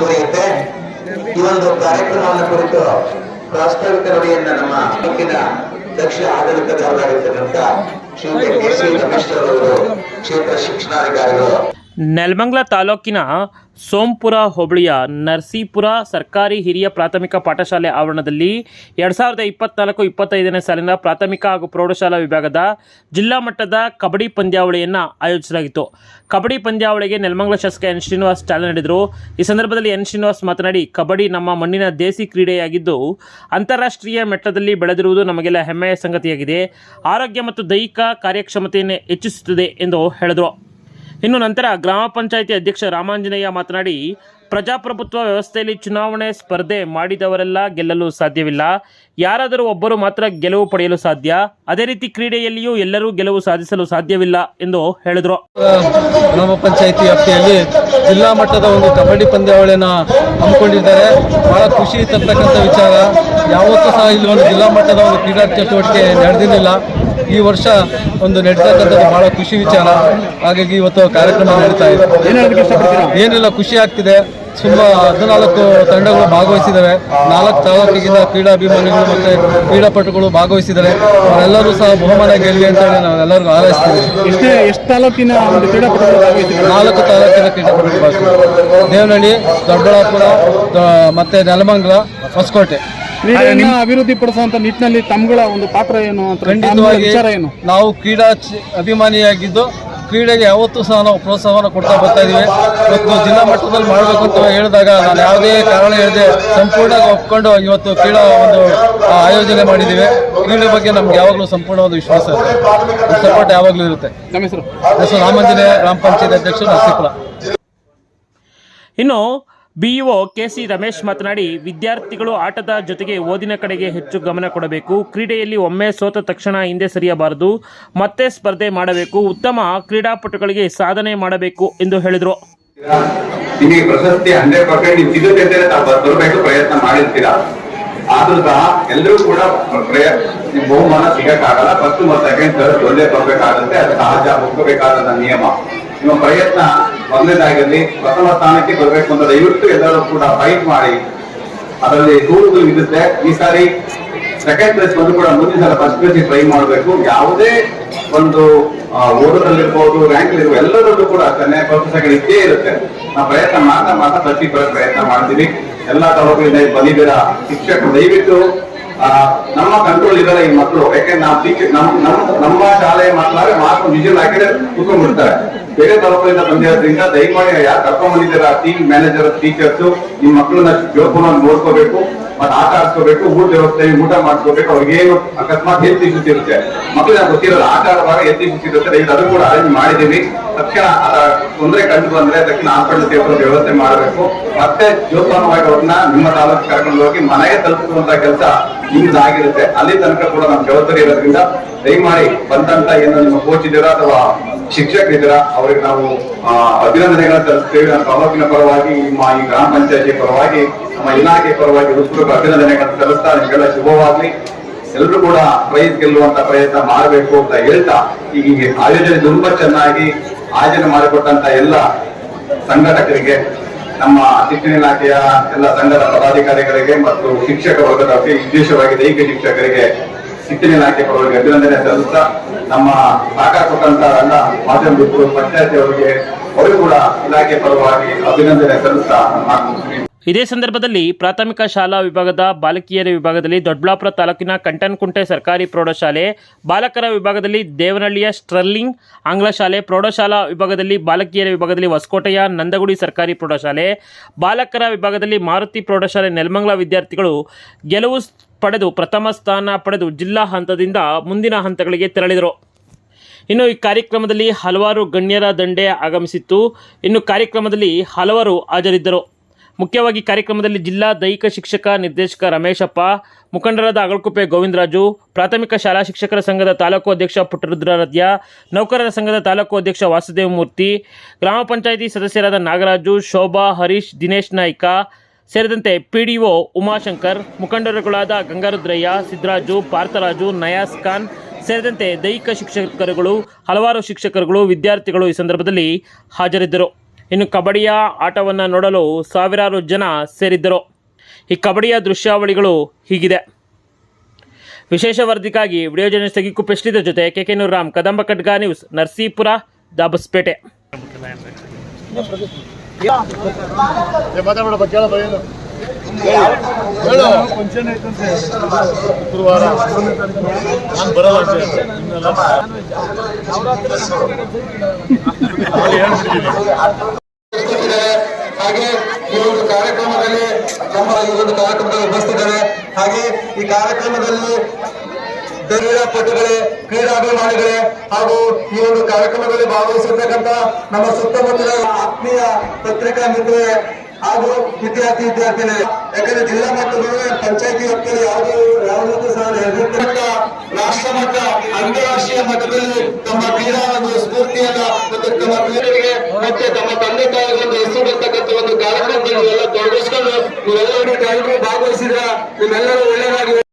ಮುಂದುವರಿಯುತ್ತೆ. ಈ ಒಂದು ಕಾರ್ಯಕ್ರಮವನ್ನು ಕುರಿತು ಪ್ರಾಸ್ತಾವಿಕ ನುಡಿಯನ್ನ ನಮ್ಮ ತಾಲೂಕಿನ ದಕ್ಷ ಆಡಳಿತಗಾರರಾಗಿರ್ತಕ್ಕಂಥ ಶ್ರೀ ಕೆ.ಸಿ. ರಮೇಶ್ ಅವರು, ಕ್ಷೇತ್ರ ಶಿಕ್ಷಣಾಧಿಕಾರಿಗಳು, ನೆಲಮಂಗಲ ತಾಲೂಕಿನ ಸೋಂಪುರ ಹೋಬಳಿಯ ನರಸೀಪುರ ಸರ್ಕಾರಿ ಹಿರಿಯ ಪ್ರಾಥಮಿಕ ಪಾಠಶಾಲೆ ಆವರಣದಲ್ಲಿ 2024-25ನೇ ಸಾಲಿನ ಪ್ರಾಥಮಿಕ ಹಾಗೂ ಪ್ರೌಢಶಾಲಾ ವಿಭಾಗದ ಜಿಲ್ಲಾ ಮಟ್ಟದ ಕಬಡ್ಡಿ ಪಂದ್ಯಾವಳಿಯನ್ನು ಆಯೋಜಿಸಲಾಗಿತ್ತು. ಕಬಡ್ಡಿ ಪಂದ್ಯಾವಳಿಗೆ ನೆಲಮಂಗಲ ಶಾಸಕ ಎನ್ ಶ್ರೀನಿವಾಸ್ ಚಾಲನೆ ನೀಡಿದರು. ಈ ಸಂದರ್ಭದಲ್ಲಿ ಎನ್ ಶ್ರೀನಿವಾಸ್ ಮಾತನಾಡಿ, ಕಬಡ್ಡಿ ನಮ್ಮ ಮಣ್ಣಿನ ದೇಸಿ ಕ್ರೀಡೆಯಾಗಿದ್ದು ಅಂತಾರಾಷ್ಟ್ರೀಯ ಮಟ್ಟದಲ್ಲಿ ಬೆಳೆದಿರುವುದು ನಮಗೆಲ್ಲ ಹೆಮ್ಮೆಯ ಸಂಗತಿಯಾಗಿದೆ. ಆರೋಗ್ಯ ಮತ್ತು ದೈಹಿಕ ಕಾರ್ಯಕ್ಷಮತೆಯನ್ನು ಹೆಚ್ಚಿಸುತ್ತದೆ ಎಂದು ಹೇಳಿದರು. ಇನ್ನು ನಂತರ ಗ್ರಾಮ ಪಂಚಾಯಿತಿ ಅಧ್ಯಕ್ಷ ರಾಮಾಂಜನೇಯ ಮಾತನಾಡಿ, ಪ್ರಜಾಪ್ರಭುತ್ವ ವ್ಯವಸ್ಥೆಯಲ್ಲಿ ಚುನಾವಣೆ ಸ್ಪರ್ಧೆ ಮಾಡಿದವರೆಲ್ಲ ಗೆಲ್ಲಲು ಸಾಧ್ಯವಿಲ್ಲ. ಯಾರಾದರೂ ಒಬ್ಬರು ಮಾತ್ರ ಗೆಲುವು ಪಡೆಯಲು ಸಾಧ್ಯ. ಅದೇ ರೀತಿ ಕ್ರೀಡೆಯಲ್ಲಿಯೂ ಎಲ್ಲರೂ ಗೆಲುವು ಸಾಧಿಸಲು ಸಾಧ್ಯವಿಲ್ಲ ಎಂದು ಹೇಳಿದರು. ಗ್ರಾಮ ಪಂಚಾಯಿತಿ ವ್ಯಾಪ್ತಿಯಲ್ಲಿ ಜಿಲ್ಲಾ ಮಟ್ಟದ ಒಂದು ಕಬಡ್ಡಿ ಪಂದ್ಯಾವಳಿಯನ್ನು ಹಮ್ಮಿಕೊಂಡಿದ್ದಾರೆ. ಬಹಳ ಖುಷಿ ತರ್ತಕ್ಕಂಥ ವಿಚಾರ. ಯಾವತ್ತೂ ಸಹ ಇಲ್ಲಿ ಒಂದು ಜಿಲ್ಲಾ ಮಟ್ಟದ ಒಂದು ಕ್ರೀಡಾ ಚಟುವಟಿಕೆ ನಡೆದಿರಲಿಲ್ಲ. ಈ ವರ್ಷ ಒಂದು ನಡೀತಕ್ಕಂಥದ್ದು ಬಹಳ ಖುಷಿ ವಿಚಾರ. ಹಾಗಾಗಿ ಇವತ್ತು ಕಾರ್ಯಕ್ರಮ ನಡೀತಾ ಇದೆ. ಏನಿಲ್ಲ, ಖುಷಿ ಆಗ್ತಿದೆ. ಸುಮಾರು 14 ತಂಡಗಳು ಭಾಗವಹಿಸಿದ್ದಾರೆ. 4 ತಾಲೂಕಿಗಿಂತ ಕ್ರೀಡಾಭಿಮಾನಿಗಳು ಮತ್ತು ಕ್ರೀಡಾಪಟುಗಳು ಭಾಗವಹಿಸಿದ್ದಾರೆ. ಅವರೆಲ್ಲರೂ ಸಹ ಬಹುಮಾನ ಗೆಲ್ಲಿ ಅಂತೇಳಿ ನಾವೆಲ್ಲರಿಗೂ ಹಾರೈಸ್ತೀವಿ. ಎಷ್ಟು ತಾಲೂಕಿನ ಕ್ರೀಡಾಪಟುಗಳು ಭಾಗವಹಿಸಿದ್ದಾರೆ? 4 ತಾಲೂಕಿನ ಕ್ರೀಡಾಪಟುಗಳು ಭಾಗವಹಿಸಿದ್ದಾರೆ. ದೇವನಹಳ್ಳಿ, ದೊಡ್ಡಬಳ್ಳಾಪುರ ಮತ್ತು ನೆಲಮಂಗಲ, ಹೊಸಕೋಟೆ. ಕ್ರೀಡೆಯನ್ನು ಅಭಿವೃದ್ಧಿ ಪಡಿಸುವಂತ ನಿಟ್ಟಿನಲ್ಲಿ ತಮ್ಮಗಳ ಒಂದು ಪಾತ್ರ ಏನು? ಖಂಡಿತವಾಗಿ ವಿಚಾರ ಏನು? ನಾವು ಕ್ರೀಡಾ ಅಭಿಮಾನಿಯಾಗಿದ್ದು ಕ್ರೀಡೆಗೆ ಯಾವತ್ತೂ ಸಹ ನಾವು ಪ್ರೋತ್ಸಾಹವನ್ನು ಕೊಡ್ತಾ ಬರ್ತಾ ಇದ್ದೀವಿ. ಇವತ್ತು ಜಿಲ್ಲಾ ಮಟ್ಟದಲ್ಲಿ ಮಾಡಬೇಕು ಅಂತ ಹೇಳಿದಾಗ ನಾನು ಯಾವುದೇ ಕಾರಣ ಹೇಳಿದೆ ಸಂಪೂರ್ಣ ಒಪ್ಕೊಂಡು ಇವತ್ತು ಕ್ರೀಡಾ ಒಂದು ಆಯೋಜನೆ ಮಾಡಿದ್ದೀವಿ. ಕ್ರೀಡೆ ಬಗ್ಗೆ ನಮ್ಗೆ ಯಾವಾಗಲೂ ಸಂಪೂರ್ಣ ಒಂದು ವಿಶ್ವಾಸ ಇರುತ್ತೆ, ಸಪೋರ್ಟ್ ಯಾವಾಗಲೂ ಇರುತ್ತೆ. ನಮ್ಮ ಹೆಸರು ರಾಮಾಂಜನೇಯ, ಗ್ರಾಮ ಪಂಚಾಯತ್ ಅಧ್ಯಕ್ಷರು, ನರಸೀಪುರ. ಇನ್ನು ಬಿಇಒ ಕೆ.ಸಿ. ರಮೇಶ್ ಮಾತನಾಡಿ, ವಿದ್ಯಾರ್ಥಿಗಳು ಆಟದ ಜೊತೆಗೆ ಓದಿನ ಕಡೆಗೆ ಹೆಚ್ಚು ಗಮನ ಕೊಡಬೇಕು. ಕ್ರೀಡೆಯಲ್ಲಿ ಒಮ್ಮೆ ಸೋತ ತಕ್ಷಣ ಹಿಂದೆ ಸರಿಯಬಾರದು, ಮತ್ತೆ ಸ್ಪರ್ಧೆ ಮಾಡಬೇಕು. ಉತ್ತಮ ಕ್ರೀಡಾಪಟುಗಳಿಗೆ ಸಾಧನೆ ಮಾಡಬೇಕು ಎಂದು ಹೇಳಿದರು. ನಿಮಗೆ ಪ್ರಶಸ್ತಿ 100% ನೀವು ಸಿಗುತ್ತೆ ಅಂತ ತಾವು ಬರಬೇಕು, ಪ್ರಯತ್ನ ಮಾಡಿರ್ತೀರಾ. ಆದ್ರೂ ಸಹ ಎಲ್ಲರೂ ಕೂಡ ಬಹುಮಾನ ಸಿಗಕ್ಕಾಗಲ್ಲ. ಫಸ್ಟ್ ಮತ್ತು ಸೆಕೆಂಡ್ ಥರ್ಡ್ ಒಳ್ಳೆ ಬರ್ಬೇಕಾಗುತ್ತೆ. ಅದು ಸಹಜ, ಹೋಗಬೇಕಾದ ನಿಯಮ. ನಿಮ್ಮ ಪ್ರಯತ್ನ ಮೊದಲನೇದಾಗಿರಲಿ. ಪ್ರಥಮ ಸ್ಥಾನಕ್ಕೆ ಬರಬೇಕು ಅಂತ ದಯವಿಟ್ಟು ಎಲ್ಲರೂ ಕೂಡ ಫೈಟ್ ಮಾಡಿ. ಅದರಲ್ಲಿ ದೂರಗಳು ಇರುತ್ತೆ. ಈ ಸಾರಿ ಸೆಕೆಂಡ್ ಪ್ಲೇಸ್ ಬಂದು ಕೂಡ ಮುಂದಿನ ಸಲ ಫಸ್ಟ್ ಪ್ಲೇಸ್ ಟ್ರೈ ಮಾಡಬೇಕು. ಯಾವುದೇ ಒಂದು ಓದೋದಲ್ಲಿರ್ಬೋದು, ರ್ಯಾಂಕ್ ಇರ್ಬೋದು, ಎಲ್ಲರಲ್ಲೂ ಕೂಡ ಫಸ್ಟ್ ಸೆಕೆಂಡ್ ಇದ್ದೇ ಇರುತ್ತೆ. ನಾವು ಪ್ರಯತ್ನ ಮಾಡ್ತಾ ಪ್ರತಿ ಪ್ರಯತ್ನ ಮಾಡ್ತೀವಿ. ಎಲ್ಲ ತಾಲೂಕಿನಿಂದ ಬಂದಿದ್ದೀರಾ ಶಿಕ್ಷಕರು, ದಯವಿಟ್ಟು ನಮ್ಮ ಕಂಟ್ರೋಲ್ ಇದ್ದಾರೆ ಈ ಮಕ್ಕಳು. ಯಾಕೆಂದ್ರೆ ನಮ್ಮ ಶಾಲೆಯ ಮಕ್ಕಳಾದ್ರೆ ಮಾತ್ರ ವಿಜುವಲ್ ಹಾಕಿದ್ರೆ ಕೂತ್ಕೊಂಡ್ಬಿಡ್ತಾರೆ. ಬೇರೆ ತಾಲೂಕಿನಿಂದ ಬಂದಿರೋದ್ರಿಂದ ದಯಮಾಡಿ ಯಾರು ಕರ್ಕೊಂಡ್ ಬಂದಿದ್ದೀರಾ, ಟೀಮ್ ಮ್ಯಾನೇಜರ್, ಟೀಚರ್ಸ್, ನಿಮ್ಮ ಮಕ್ಕಳನ್ನ ಜೋಪಾನವಾಗಿ ನೋಡ್ಕೋಬೇಕು, ಮತ್ತೆ ಆಟ ಆಡ್ಸ್ಕೋಬೇಕು, ಊಟ ವ್ಯವಸ್ಥೆ, ಊಟ ಮಾಡ್ಕೋಬೇಕು. ಅವ್ರಿಗೇನು ಅಕಸ್ಮಾತ್ ಹೆಲ್ತ್ ಇಶ್ಯೂಸ್ ಇರುತ್ತೆ, ಮಕ್ಕಳಿಗೆ ಗೊತ್ತಿರೋದು ಆಟ ಆಡುವಾಗ ಹೆಲ್ತ್ ಇಶ್ಯೂಸ್ ಇರುತ್ತೆ. ದಯವಿಟ್ಟು ಅದು ಕೂಡ ಅರೇಂಜ್ ಮಾಡಿದ್ದೀವಿ. ತಕ್ಷಣ ತೊಂದರೆ ಕಂಡು ಬಂದ್ರೆ ತಕ್ಷಣ ಹಾಸ್ಪಿಟಲ್ ಸೇರಿಸೋ ವ್ಯವಸ್ಥೆ ಮಾಡಬೇಕು. ಮತ್ತೆ ಜೋಪಾನವಾಗಿ ಅವ್ರನ್ನ ನಿಮ್ಮ ತಾಲೂಕು ಕರ್ಕೊಂಡು ಹೋಗಿ ಮನೆಗೆ ತಲುಪಿಸುವಂತ ಕೆಲಸ ನಿಮ್ದಾಗಿರುತ್ತೆ. ಅಲ್ಲಿ ತನಕ ಕೂಡ ನಮ್ಮ ಜವಾಬ್ದಾರಿ ಇರೋದ್ರಿಂದ ದಯಮಾಡಿ ಬಂದಂತ ಏನು ನಿಮ್ಮ ಕೋಚ್ ಇದ್ದೀರಾ ಅಥವಾ ಶಿಕ್ಷಕರಿದ್ದೀರಾ ಅವರಿಗೆ ನಾವು ಅಭಿನಂದನೆಗಳನ್ನ ಸಲ್ಲಿಸ್ತೇವೆ. ನಮ್ಮ ತಾಲೂಕಿನ ಪರವಾಗಿ, ನಿಮ್ಮ ಈ ಗ್ರಾಮ ಪಂಚಾಯತಿ ಪರವಾಗಿ, ನಮ್ಮ ಇಲಾಖೆ ಪರವಾಗಿ ಹೃತ್ಪೂರ್ವಕ ಅಭಿನಂದನೆಗಳನ್ನು ಸಲ್ಲಿಸ್ತಾ ನಿಮಗೆಲ್ಲ ಶುಭವಾಗ್ಲಿ. ಎಲ್ಲರೂ ಕೂಡ ಪ್ರೈಸ್ ಗೆಲ್ಲುವಂತ ಪ್ರಯತ್ನ ಮಾಡಬೇಕು ಅಂತ ಹೇಳ್ತಾ, ಈಗ ಆಯೋಜನೆ ತುಂಬಾ ಚೆನ್ನಾಗಿ ಆಯೋಜನೆ ಮಾಡಿಕೊಟ್ಟಂತ ಎಲ್ಲ ಸಂಘಟಕರಿಗೆ, ನಮ್ಮ ಶಿಕ್ಷಣ ಇಲಾಖೆಯ ಎಲ್ಲ ಸಂಘದ ಪದಾಧಿಕಾರಿಗಳಿಗೆ ಮತ್ತು ಶಿಕ್ಷಕ ವರ್ಗದ ವಿಶೇಷವಾಗಿ ದೈಹಿಕ ಶಿಕ್ಷಕರಿಗೆ ಶಿಕ್ಷಣ ಇಲಾಖೆ ಪರವಾಗಿ ಅಭಿನಂದನೆ ಸಲ್ಲಿಸ್ತಾ, ನಮ್ಮ ಸಹಕಾರ ಕೊಟ್ಟಂತ ಎಲ್ಲ ಮಾಧ್ಯಮ ಪಂಚಾಯತಿ ಅವರಿಗೆ ಅವರು ಕೂಡ ಇಲಾಖೆ ಪರವಾಗಿ ಅಭಿನಂದನೆ ಸಲ್ಲಿಸ್ತಾ ಮಾಡ್ತೀನಿ. ಇದೇ ಸಂದರ್ಭದಲ್ಲಿ ಪ್ರಾಥಮಿಕ ಶಾಲಾ ವಿಭಾಗದ ಬಾಲಕಿಯರ ವಿಭಾಗದಲ್ಲಿ ದೊಡ್ಡಬಳ್ಳಾಪುರ ತಾಲೂಕಿನ ಕಂಟನ್ಕುಂಟೆ ಸರ್ಕಾರಿ ಪ್ರೌಢಶಾಲೆ, ಬಾಲಕರ ವಿಭಾಗದಲ್ಲಿ ದೇವನಹಳ್ಳಿಯ ಸ್ಟರ್ಲಿಂಗ್ ಆಂಗ್ಲ ಶಾಲೆ, ಪ್ರೌಢಶಾಲಾ ವಿಭಾಗದಲ್ಲಿ ಬಾಲಕಿಯರ ವಿಭಾಗದಲ್ಲಿ ಹೊಸಕೋಟೆಯ ನಂದಗುಡಿ ಸರ್ಕಾರಿ ಪ್ರೌಢಶಾಲೆ, ಬಾಲಕರ ವಿಭಾಗದಲ್ಲಿ ಮಾರುತಿ ಪ್ರೌಢಶಾಲೆ ನೆಲಮಂಗಲ ವಿದ್ಯಾರ್ಥಿಗಳು ಗೆಲುವು ಪಡೆದು ಪ್ರಥಮ ಸ್ಥಾನ ಪಡೆದು ಜಿಲ್ಲಾ ಹಂತದಿಂದ ಮುಂದಿನ ಹಂತಗಳಿಗೆ ತೆರಳಿದರು. ಇನ್ನು ಈ ಕಾರ್ಯಕ್ರಮದಲ್ಲಿ ಹಲವಾರು ಗಣ್ಯರ ದಂಡೆ ಆಗಮಿಸಿತ್ತು. ಇನ್ನು ಕಾರ್ಯಕ್ರಮದಲ್ಲಿ ಹಲವರು ಹಾಜರಿದ್ದರು. ಮುಖ್ಯವಾಗಿ ಕಾರ್ಯಕ್ರಮದಲ್ಲಿ ಜಿಲ್ಲಾ ದೈಹಿಕ ಶಿಕ್ಷಕ ನಿರ್ದೇಶಕ ರಮೇಶಪ್ಪ, ಮುಖಂಡರಾದ ಅಗಳಕುಪ್ಪೆ ಗೋವಿಂದರಾಜು, ಪ್ರಾಥಮಿಕ ಶಾಲಾ ಶಿಕ್ಷಕರ ಸಂಘದ ತಾಲೂಕು ಅಧ್ಯಕ್ಷ ಪುಟ್ಟರುದ್ರಾರಾಧ್ಯ, ನೌಕರರ ಸಂಘದ ತಾಲೂಕು ಅಧ್ಯಕ್ಷ ವಾಸುದೇವ ಮೂರ್ತಿ, ಗ್ರಾಮ ಪಂಚಾಯಿತಿ ಸದಸ್ಯರಾದ ನಾಗರಾಜು, ಶೋಭಾ, ಹರೀಶ್, ದಿನೇಶ್ ನಾಯ್ಕ ಸೇರಿದಂತೆ ಪಿಡಿಒ ಉಮಾಶಂಕರ್, ಮುಖಂಡರುಗಳಾದ ಗಂಗಾರುದ್ರಯ್ಯ, ಸಿದ್ದರಾಜು, ಪಾರ್ಥರಾಜು, ನಯಾಸ್ ಖಾನ್ ಸೇರಿದಂತೆ ದೈಹಿಕ ಶಿಕ್ಷಕರುಗಳು, ಹಲವಾರು ಶಿಕ್ಷಕರುಗಳು, ವಿದ್ಯಾರ್ಥಿಗಳು ಈ ಸಂದರ್ಭದಲ್ಲಿ ಹಾಜರಿದ್ದರು. ಇನ್ನು ಕಬಡ್ಡಿಯ ಆಟವನ್ನು ನೋಡಲು ಸಾವಿರಾರು ಜನ ಸೇರಿದ್ದರು. ಈ ಕಬಡ್ಡಿಯ ದೃಶ್ಯಾವಳಿಗಳು ಹೀಗಿದೆ. ವಿಶೇಷ ವರದಿಗಾಗಿ ವಿಡಿಯೋ ಜರ್ನಲಿಸ್ಟ್ ಸಗಿಕುಪ್ಪೆಸ್ಟಿದ ಜೊತೆ KK ರಾಮ್, ಕದಂಬ ಖಡ್ಗ ನ್ಯೂಸ್, ನರಸೀಪುರ, ದಾಬಸ್ಪೇಟೆ. ಹಾಗೆ ಈ ಒಂದು ಕಾರ್ಯಕ್ರಮದಲ್ಲಿ ಉಪಸ್ಥಿತರೆ. ಹಾಗೆ ಈ ಕಾರ್ಯಕ್ರಮದಲ್ಲಿ ಕ್ರೀಡಾಪಟುಗಳೇ, ಕ್ರೀಡಾಭಿಮಾನಿಗಳೇ ಹಾಗೂ ಈ ಒಂದು ಕಾರ್ಯಕ್ರಮದಲ್ಲಿ ಭಾಗವಹಿಸಿರ್ತಕ್ಕಂಥ ನಮ್ಮ ಸುತ್ತಮುತ್ತಲ ಆತ್ಮೀಯ ಪತ್ರಿಕಾ ಮಿತ್ರರೇ ಹಾಗೂ ವಿದ್ಯಾರ್ಥಿನಿಯರೇ, ಯಾಕಂದ್ರೆ ಜಿಲ್ಲಾ ಮಟ್ಟದಲ್ಲಿ ಪಂಚಾಯತಿ ವ್ಯಾಪ್ತಿಯಲ್ಲಿ ಯಾವುದೂ ಸಹ ರಾಷ್ಟ್ರ ಮಟ್ಟ, ಅಂತಾರಾಷ್ಟ್ರೀಯ ಮಟ್ಟದಲ್ಲಿ ತಮ್ಮ ಕ್ರೀಡಾ ಒಂದು ಸ್ಫೂರ್ತಿಯನ್ನ ಮತ್ತು ತಮ್ಮ ಕ್ರೀಡೆಗೆ ಮತ್ತೆ ತಮ್ಮ ತಂದೆ ತಾಯಿಗೆ ಹೆಸರು ಬರ್ತಕ್ಕಂಥ ಒಂದು ಕಾರ್ಯಕ್ರಮದಲ್ಲಿ ಎಲ್ಲ ತೊಡಗಿಸ್ಕೊಂಡು ನೀವೆಲ್ಲರೂ ಭಾಗವಹಿಸಿದ್ರ ನಿಮ್ಮೆಲ್ಲರೂ ಒಳ್ಳೆಯದಾಗಿ